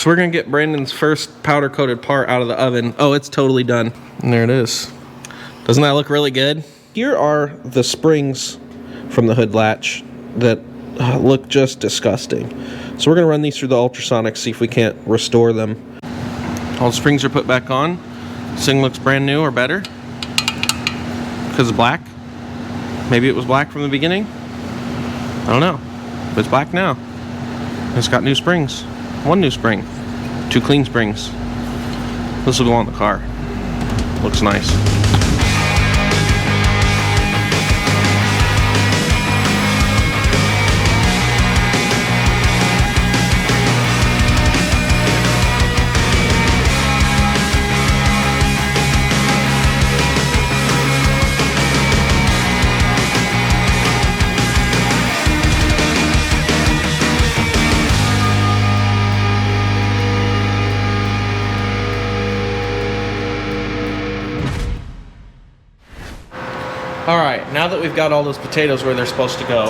So we're gonna get Brandon's first powder coated part out of the oven. Oh, it's totally done. And there it is. Doesn't that look really good? Here are the springs from the hood latch that look just disgusting. So we're gonna run these through the ultrasonic, see if we can't restore them. All the springs are put back on. This thing looks brand new or better. Because it's black. Maybe it was black from the beginning. I don't know. But it's black now. It's got new springs. 1 new spring. 2 clean springs. This will go on the car. Looks nice. Alright, now that we've got all those potatoes where they're supposed to go,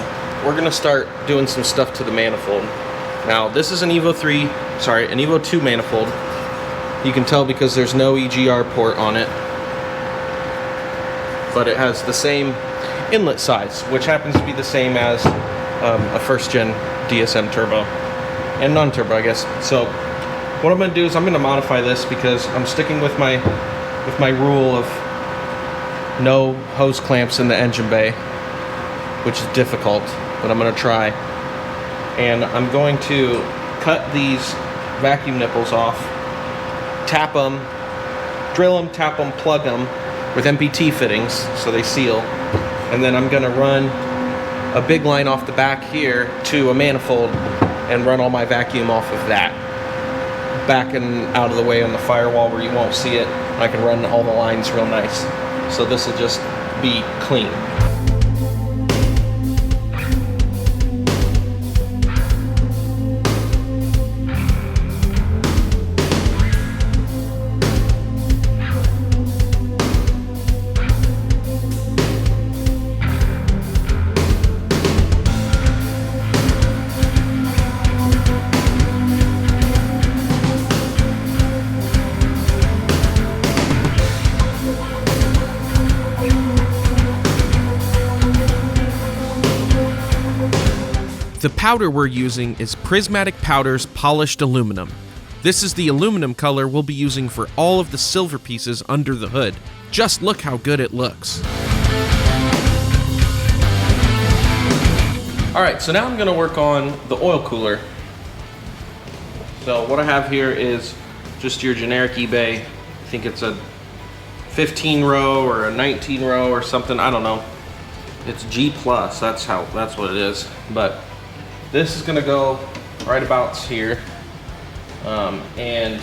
we're going to start doing some stuff to the manifold. Now, this is an Evo 2 manifold. You can tell because there's no EGR port on it. But it has the same inlet size, which happens to be the same as a first-gen DSM turbo. And non-turbo, I guess. So, what I'm going to do is I'm going to modify this because I'm sticking with my rule of no hose clamps in the engine bay, which is difficult, but I'm going to try. And I'm going to cut these vacuum nipples off, tap them, drill them, tap them, plug them with MPT fittings so they seal. And then I'm going to run a big line off the back here to a manifold and run all my vacuum off of that. Back and out of the way on the firewall where you won't see it. I can run all the lines real nice. So this will just be clean. The powder we're using is Prismatic Powder's Polished Aluminum. This is the aluminum color we'll be using for all of the silver pieces under the hood. Just look how good it looks. Alright, so now I'm going to work on the oil cooler. So what I have here is just your generic eBay. I think it's a 15 row or a 19 row or something, I don't know. It's G+, that's what it is. But this is gonna go right about here. And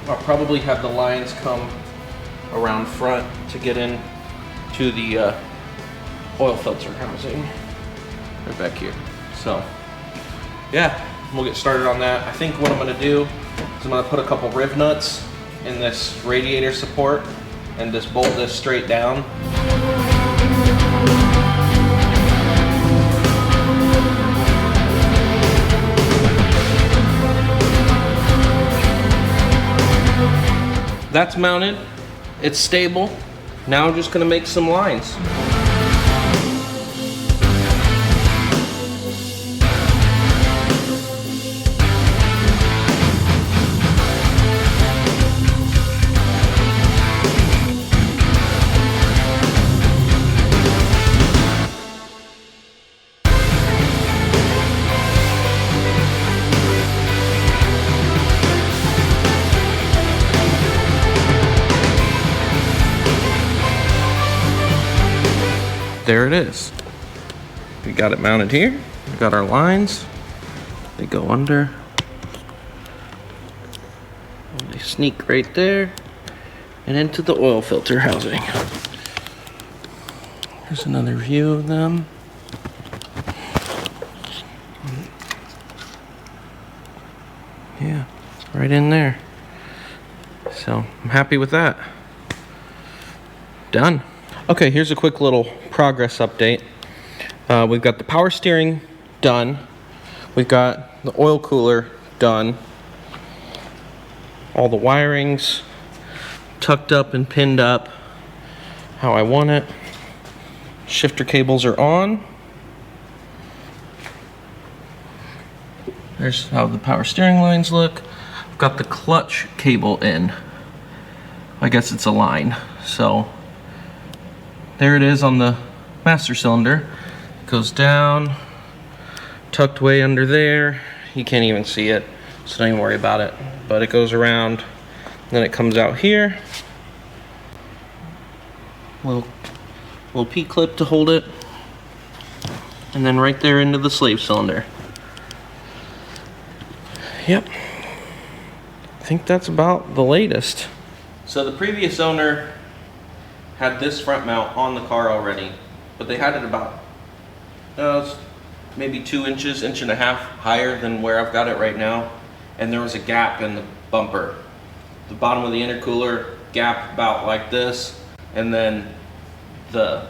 I'll probably have the lines come around front to get in to the oil filter housing right back here. So yeah, we'll get started on that. I think what I'm gonna do is I'm gonna put a couple riv nuts in this radiator support and just bolt this straight down. That's mounted, it's stable. Now I'm just gonna make some lines. There it is. We got it mounted here. We got our lines. They go under. And they sneak right there and into the oil filter housing. Here's another view of them. Yeah, right in there. So I'm happy with that. Done. Okay, here's a quick little progress update. We've got the power steering done. We've got the oil cooler done. all the wirings tucked up and pinned up how I want it. Shifter cables are on. There's how the power steering lines look. I've got the clutch cable in. I guess it's a line. So there it is on the master cylinder. It goes down, tucked way under there. You can't even see it, so don't even worry about it. But it goes around, then it comes out here. Little P-clip to hold it. And then right there into the slave cylinder. Yep. I think that's about the latest. So the previous owner had this front mount on the car already, but they had it about maybe 2 inches, 1.5 inches higher than where I've got it right now, and there was a gap in the bumper. The bottom of the intercooler gap about like this, and then the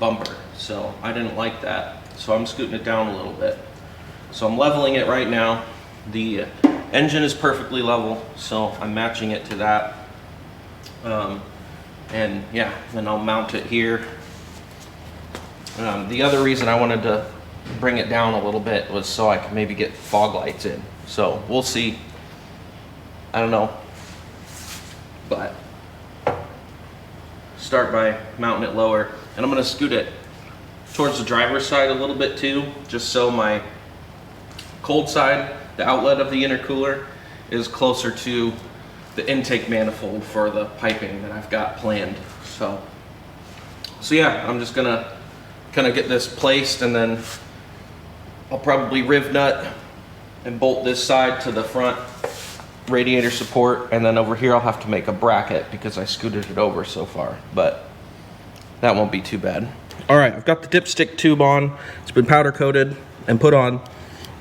bumper. So I didn't like that, so I'm scooting it down a little bit. So I'm leveling it right now. The engine is perfectly level, so I'm matching it to that. And yeah, then I'll mount it here. The other reason I wanted to bring it down a little bit was so I could maybe get fog lights in. So we'll see. I don't know. But start by mounting it lower. And I'm going to scoot it towards the driver's side a little bit too, just so my cold side, the outlet of the intercooler, is closer to the intake manifold for the piping that I've got planned. So yeah, I'm just gonna kind of get this placed, and then I'll probably riv nut and bolt this side to the front radiator support, and then over here I'll have to make a bracket because I scooted it over so far, but that won't be too bad. All right, I've got the dipstick tube on. It's been powder coated and put on.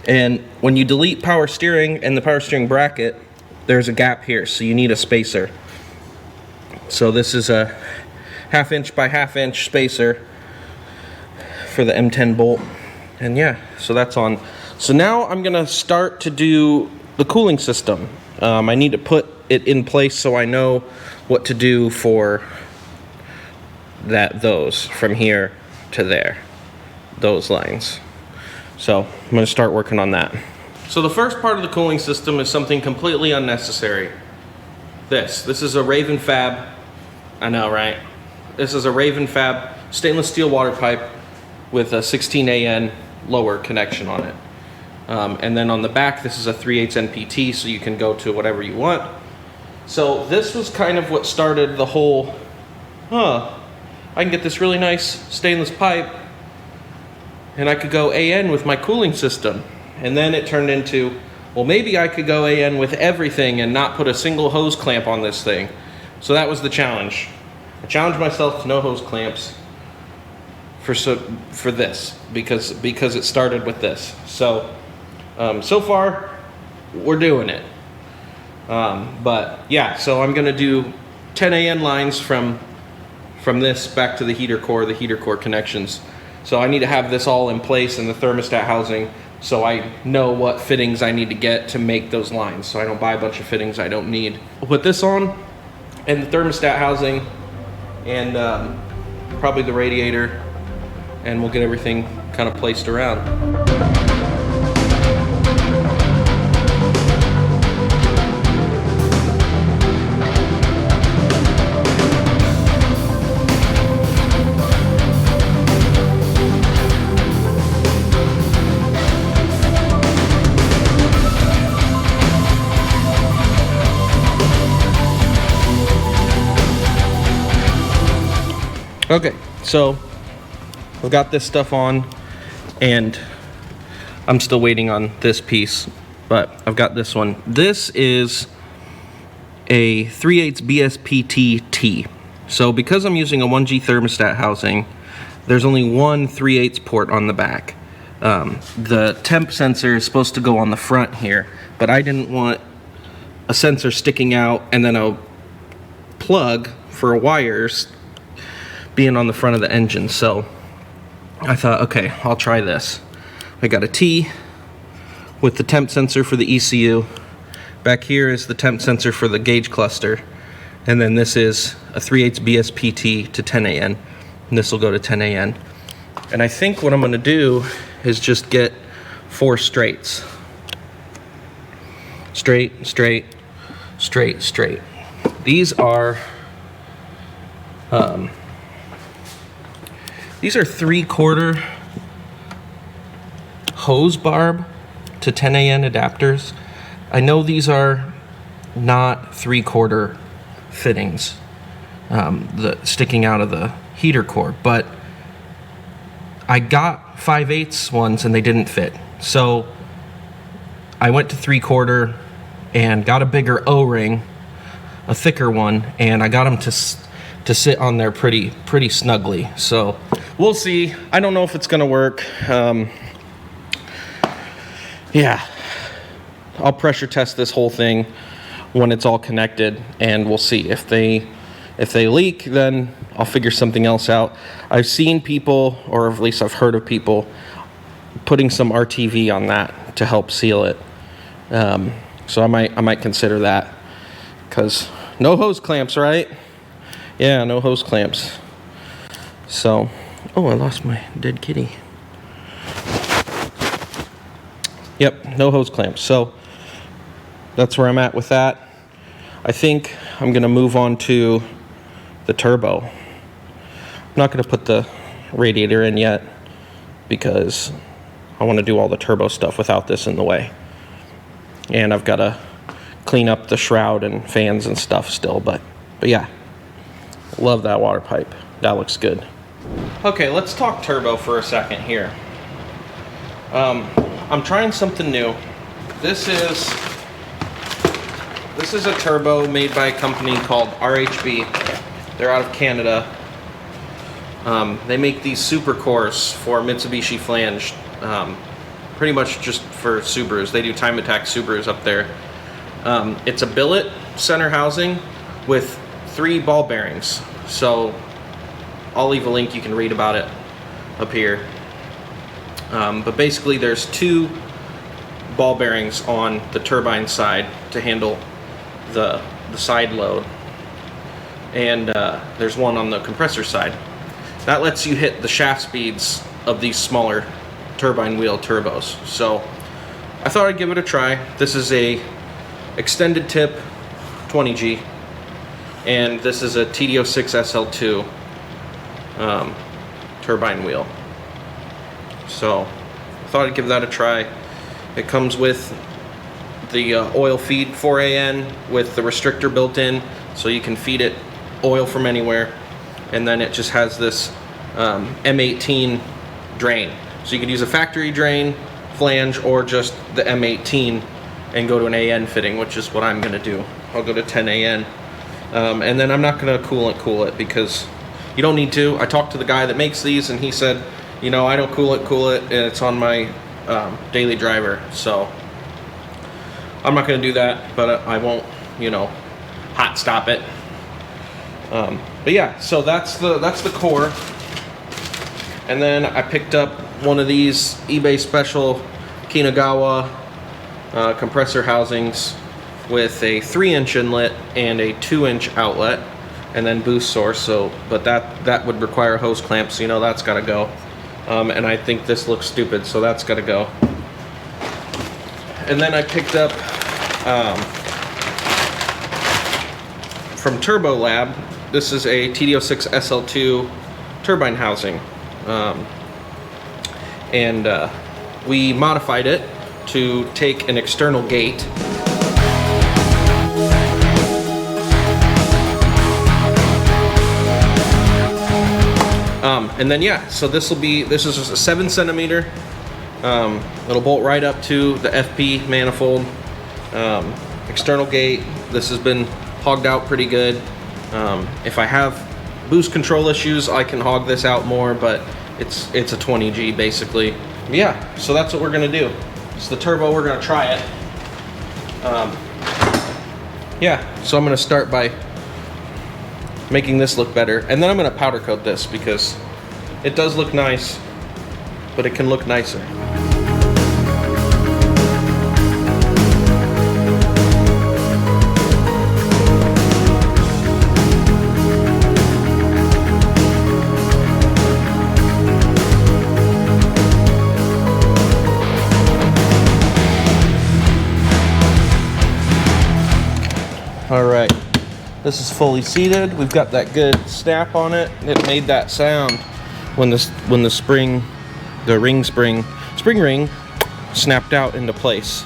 And when you delete power steering and the power steering bracket, there's a gap here, so you need a spacer. So this is a 1/2 inch by 1/2 inch spacer for the M10 bolt. And yeah, so that's on. So now I'm gonna start to do the cooling system. I need to put it in place so I know what to do for those from here to there, those lines. So I'm going to start working on that. So the first part of the cooling system is something completely unnecessary. This is a Raven Fab. I know, right? This is a Raven Fab stainless steel water pipe with a 16 AN lower connection on it. And then on the back, this is a 3/8 NPT, so you can go to whatever you want. So this was kind of what started the whole, I can get this really nice stainless pipe and I could go AN with my cooling system. And then it turned into, well, maybe I could go AN with everything and not put a single hose clamp on this thing. So that was the challenge. I challenged myself to no hose clamps for this, because it started with this. So, so far, we're doing it. But yeah, so I'm gonna do 10 AN lines from this back to the heater core connections. So I need to have this all in place in the thermostat housing, so I know what fittings I need to get to make those lines, so I don't buy a bunch of fittings I don't need. We'll put this on, and the thermostat housing, and probably the radiator, and we'll get everything kind of placed around. Okay, so I've got this stuff on, and I'm still waiting on this piece, but I've got this one. This is a 3/8 BSPT-T. So because I'm using a 1G thermostat housing, there's only one 3/8 port on the back. The temp sensor is supposed to go on the front here, but I didn't want a sensor sticking out and then a plug for wires being on the front of the engine. So I thought, okay, I'll try this. I got a T with the temp sensor for the ECU, Back here is the temp sensor for the gauge cluster. And then this is a 3/8 BSPT to 10 AN. And this will go to 10 AN. And I think what I'm gonna do is just get 4 straights. Straight, straight, straight, straight. These are 3/4 hose barb to 10 AN adapters. I know these are not 3/4 fittings, sticking out of the heater core, but I got 5/8 ones and they didn't fit. So I went to 3/4 and got a bigger O-ring, a thicker one, and I got them to sit on there pretty snugly. So we'll see. I don't know if it's gonna work. Yeah, I'll pressure test this whole thing when it's all connected, and we'll see. If they leak, then I'll figure something else out. I've seen people, or at least I've heard of people, putting some RTV on that to help seal it. So I might consider that, because no hose clamps, right? Yeah, no hose clamps. So, oh, I lost my dead kitty. Yep, no hose clamps. So that's where I'm at with that. I think I'm gonna move on to the turbo. I'm not gonna put the radiator in yet because I want to do all the turbo stuff without this in the way. And I've got to clean up the shroud and fans and stuff still, but yeah, love that water pipe. That looks good. Okay, let's talk turbo for a second here. I'm trying something new. This is a turbo made by a company called RHB. They're out of Canada. They make these super cores for Mitsubishi flange, pretty much just for Subarus. They do time attack Subarus up there. It's a billet center housing with 3 ball bearings. So I'll leave a link, you can read about it up here. But basically there's 2 ball bearings on the turbine side to handle the side load. And there's one on the compressor side. That lets you hit the shaft speeds of these smaller turbine wheel turbos. So I thought I'd give it a try. This is a extended tip 20G, and this is a TD06 SL2 turbine wheel. So I thought I'd give that a try. It comes with the oil feed 4AN with the restrictor built in, so you can feed it oil from anywhere. And then it just has this M18 drain. So you could use a factory drain, flange, or just the M18 and go to an AN fitting, which is what I'm gonna do. I'll go to 10 AN. And then I'm not gonna coolant cool it because you don't need to. I talked to the guy that makes these and he said, you know, I don't cool it, and it's on my daily driver. So I'm not gonna do that, but I won't, you know, hot stop it. But yeah, so that's the core. And then I picked up one of these eBay special Kinagawa compressor housings with a 3-inch inlet and a 2-inch outlet, and then boost source. So, but that would require hose clamps. You know, that's got to go. And I think this looks stupid, so that's got to go. And then I picked up from Turbo Lab. This is a TD06 SL2 turbine housing, and we modified it to take an external gate. And then yeah, so this is just a 7 centimeter. It'll bolt right up to the FP manifold. External gate. This has been hogged out pretty good. If I have boost control issues, I can hog this out more, but it's a 20G basically. Yeah, so that's what we're gonna do. It's the turbo, we're gonna try it. Yeah, so I'm gonna start by making this look better, and then I'm gonna powder coat this because it does look nice, but it can look nicer. All right, this is fully seated. We've got that good snap on it. It made that sound when the spring ring snapped out into place.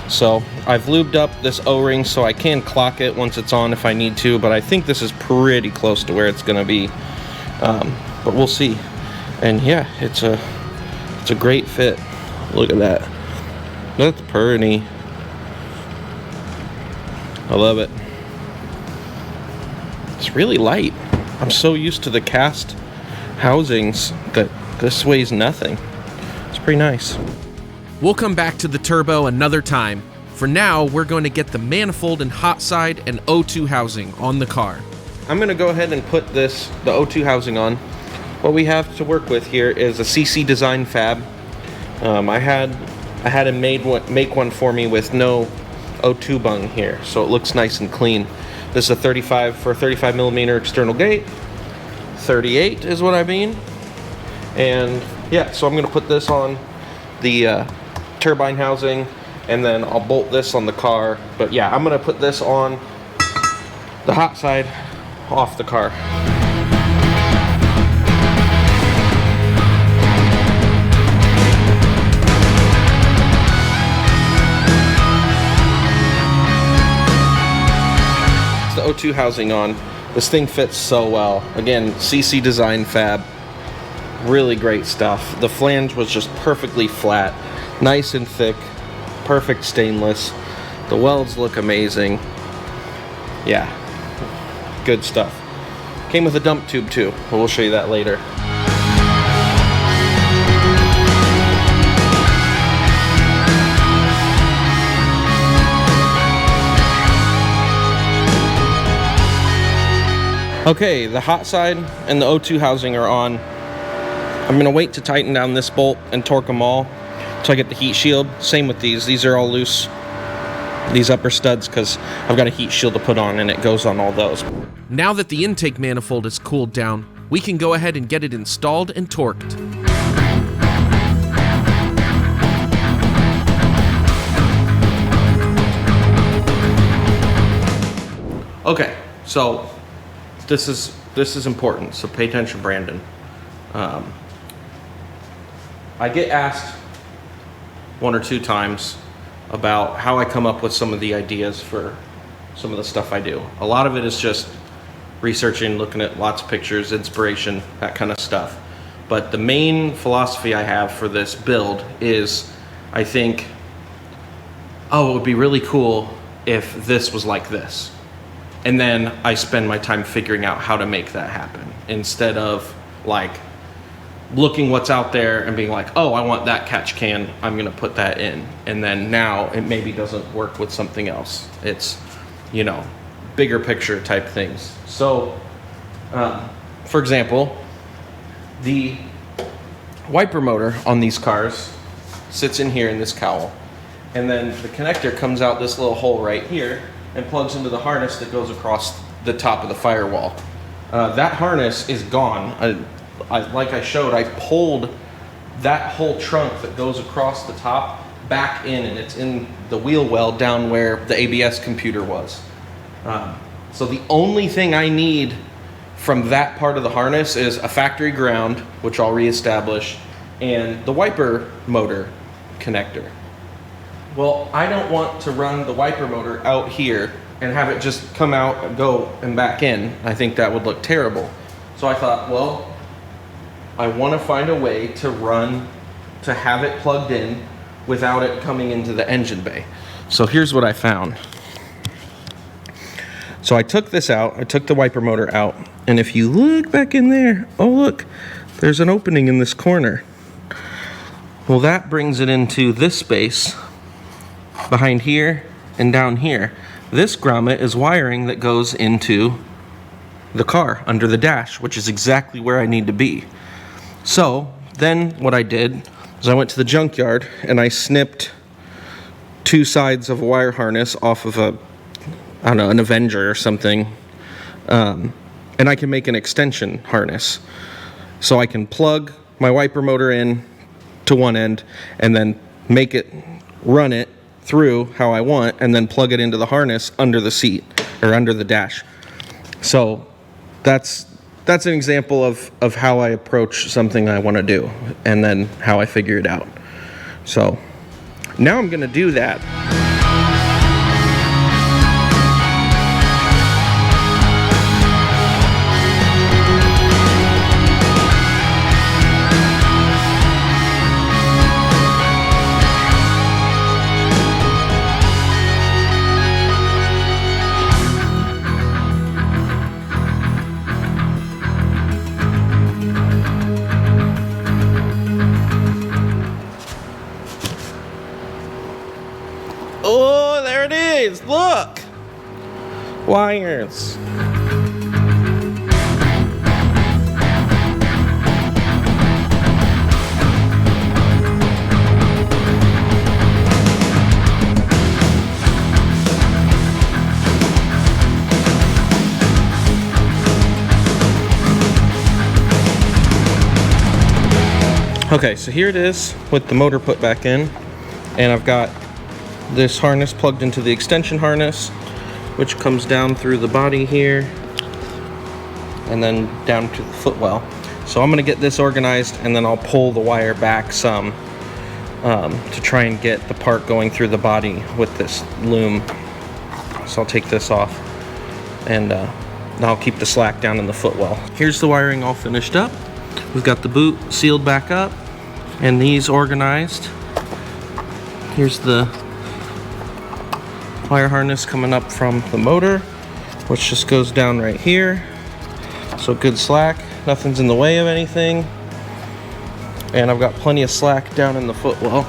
So I've lubed up this O-ring so I can clock it once it's on if I need to, but I think this is pretty close to where it's gonna be. But we'll see. And yeah, it's a great fit. Look at that. That's pretty. I love it. It's really light. I'm so used to the cast housings that this weighs nothing. It's pretty nice. We'll come back to the turbo another time. For now, we're going to get the manifold and hot side and O2 housing on the car. I'm gonna go ahead and put the O2 housing on. What we have to work with here is a CC Design fab. I had him make one for me with no O2 bung here, so it looks nice and clean. This is a 35 millimeter external gate. 38 is what I mean. And yeah, so I'm gonna put this on the turbine housing, and then I'll bolt this on the car. But yeah, I'm gonna put this on the hot side off the car. The O2 housing on. This thing fits so well. Again, CC Design fab. Really great stuff. The flange was just perfectly flat, nice and thick, perfect stainless. The welds look amazing. Yeah, good stuff. Came with a dump tube too, but we'll show you that later. Okay, the hot side and the O2 housing are on. I'm gonna wait to tighten down this bolt and torque them all till I get the heat shield. Same with these. These are all loose, these upper studs, because I've got a heat shield to put on and it goes on all those. Now that the intake manifold is cooled down, we can go ahead and get it installed and torqued. Okay, so this is important, so pay attention, Brandon. I get asked one or two times about how I come up with some of the ideas for some of the stuff I do. A lot of it is just researching, looking at lots of pictures, inspiration, that kind of stuff. But the main philosophy I have for this build is, I think, oh, it would be really cool if this was like this. And then I spend my time figuring out how to make that happen, instead of like looking what's out there and being like, oh, I want that catch can, I'm gonna put that in. And then now it maybe doesn't work with something else. It's, you know, bigger picture type things. So, for example, the wiper motor on these cars sits in here in this cowl. And then the connector comes out this little hole right here and plugs into the harness that goes across the top of the firewall. That harness is gone. Like I showed, I pulled that whole trunk that goes across the top back in, and it's in the wheel well down where the ABS computer was. So the only thing I need from that part of the harness is a factory ground, which I'll reestablish, and the wiper motor connector. Well, I don't want to run the wiper motor out here and have it just come out and go and back in. I think that would look terrible. So I thought, well, I want to find a way to have it plugged in without it coming into the engine bay. So here's what I found. So I took this out, I took the wiper motor out, and if you look back in there, oh look, there's an opening in this corner. Well, that brings it into this space behind here and down here. This grommet is wiring that goes into the car under the dash, which is exactly where I need to be. So then what I did was I went to the junkyard and I snipped two sides of a wire harness off of an Avenger or something, and I can make an extension harness. So I can plug my wiper motor in to one end and then make it run it through how I want, and then plug it into the harness under the seat. or under the dash. So that's an example of how I approach something I want to do, and then how I figure it out. So now I'm going to do that. Oh, there it is. Look. Wires. Okay, so here it is with the motor put back in, and I've got this harness plugged into the extension harness, which comes down through the body here and then down to the footwell. So I'm going to get this organized, and then I'll pull the wire back some to try and get the part going through the body with this loom. So I'll take this off, and I'll keep the slack down in the footwell. Here's the wiring all finished up. We've got the boot sealed back up and these organized. Here's the wire harness coming up from the motor, which just goes down right here. So good slack, nothing's in the way of anything. And I've got plenty of slack down in the footwell.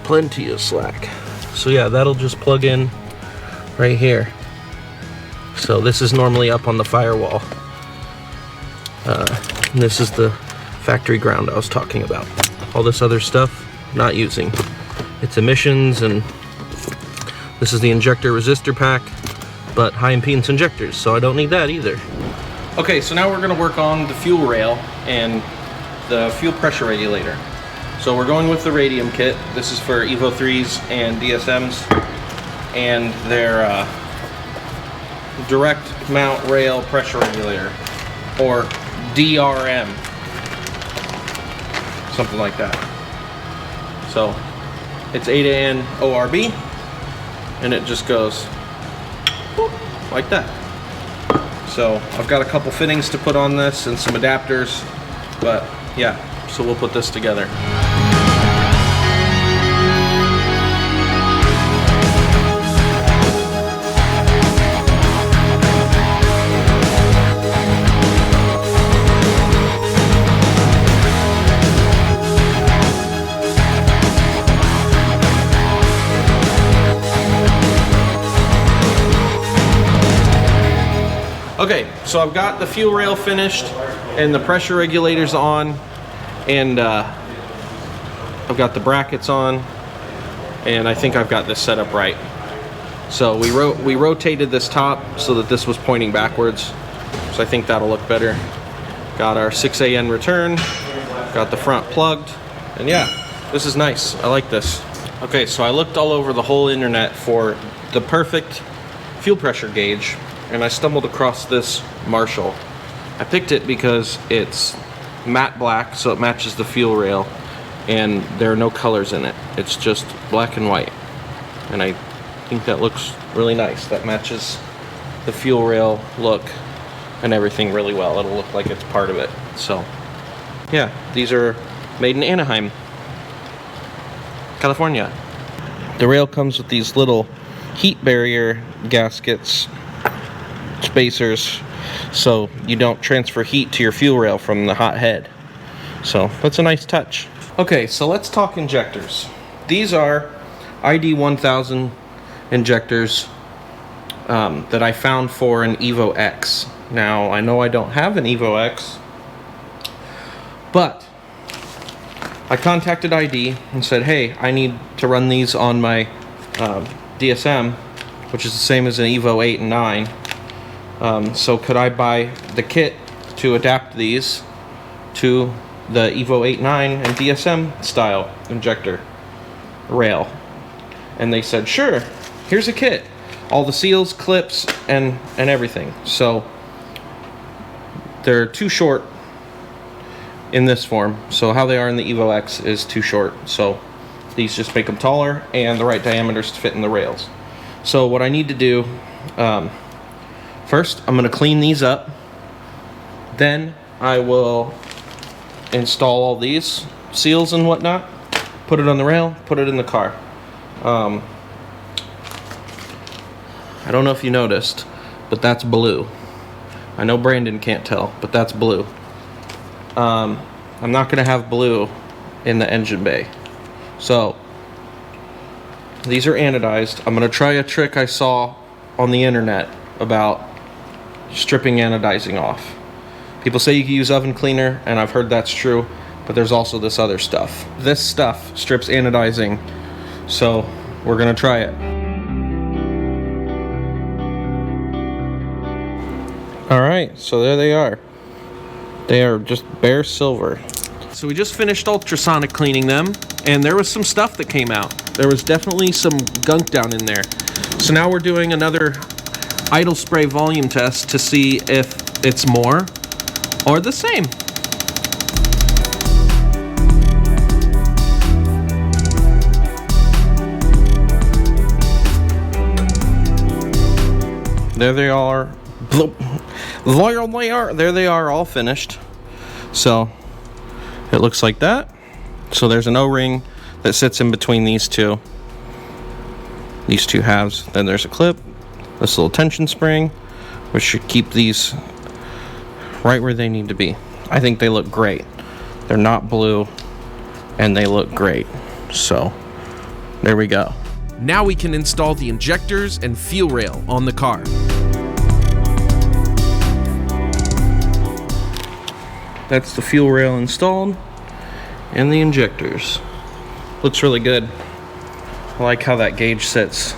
Plenty of slack. So yeah, that'll just plug in right here. So this is normally up on the firewall. And this is the factory ground I was talking about. All this other stuff, not using. It's emissions, and this is the injector resistor pack, but high impedance injectors, so I don't need that either. Okay, so now we're gonna work on the fuel rail and the fuel pressure regulator. So we're going with the radium kit. This is for Evo 3s and DSMs, and their direct mount rail pressure regulator, or DRM, something like that. So it's 8AN ORB, and it just goes whoop, like that. So I've got a couple fittings to put on this and some adapters, but yeah, so we'll put this together. Okay, so I've got the fuel rail finished and the pressure regulators on, and I've got the brackets on, and I think I've got this set up right. So we rotated this top so that this was pointing backwards, so I think that'll look better. Got our 6AN return, got the front plugged, and yeah, this is nice. I like this. Okay, so I looked all over the whole internet for the perfect fuel pressure gauge, and I stumbled across this Marshall. I picked it because it's matte black, so it matches the fuel rail, and there are no colors in it. It's just black and white, and I think that looks really nice. That matches the fuel rail look and everything really well. It'll look like it's part of it. So yeah, these are made in Anaheim, California. The rail comes with these little heat barrier gaskets, spacers, so you don't transfer heat to your fuel rail from the hot head. So that's a nice touch. Okay, so let's talk injectors. These are ID 1000 injectors that I found for an Evo X. Now, I know I don't have an Evo X, but I contacted ID and said, hey, I need to run these on my DSM, which is the same as an Evo 8 and 9. So could I buy the kit to adapt these to the Evo 8, 9 and DSM style injector? rail. And they said, sure, here's a kit. All the seals, clips, and everything. So they're too short in this form. So how they are in the Evo X is too short. So these just make them taller and the right diameters to fit in the rails. So what I need to do, first I'm gonna clean these up. Then I will install all these seals and whatnot, put it on the rail, put it in the car. I don't know if you noticed, but that's blue. I know Brandon can't tell, but that's blue. I'm not gonna have blue in the engine bay. So these are anodized. I'm gonna try a trick I saw on the internet about stripping anodizing off. People say you can use oven cleaner, and I've heard that's true, but there's also this other stuff. This stuff strips anodizing, so we're gonna try it. All right, so there they are. They are just bare silver. So we just finished ultrasonic cleaning them, and there was some stuff that came out. There was definitely some gunk down in there. So now we're doing another idle spray volume test to see if it's more or the same. There they are. There they are, all finished. So it looks like that. So there's an O-ring that sits in between these two halves. Then there's a clip, this little tension spring, which should keep these right where they need to be. I think they look great. They're not blue, and they look great. So there we go. Now we can install the injectors and fuel rail on the car. That's the fuel rail installed and the injectors. Looks really good. I like how that gauge sits.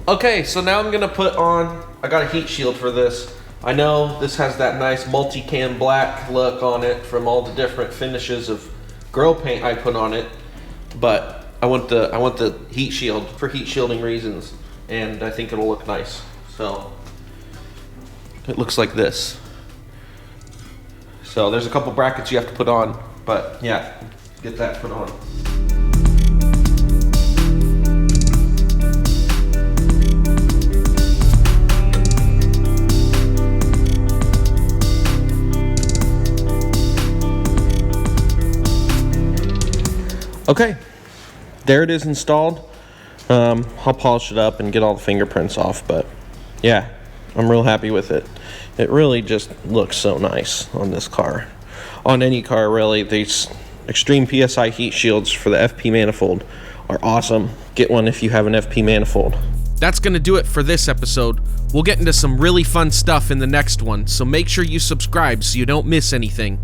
Okay, so now I'm gonna put on, I got a heat shield for this. I know this has that nice multicam black look on it from all the different finishes of grill paint I put on it, but I want the heat shield for heat shielding reasons, and I think it'll look nice. So it looks like this. So there's a couple brackets you have to put on, but yeah, get that put on. Okay, there it is installed. I'll polish it up and get all the fingerprints off, but yeah, I'm real happy with it. It really just looks so nice on this car. On any car, really. These extreme PSI heat shields for the FP manifold are awesome. Get one if you have an FP manifold. That's gonna do it for this episode. We'll get into some really fun stuff in the next one, so make sure you subscribe so you don't miss anything.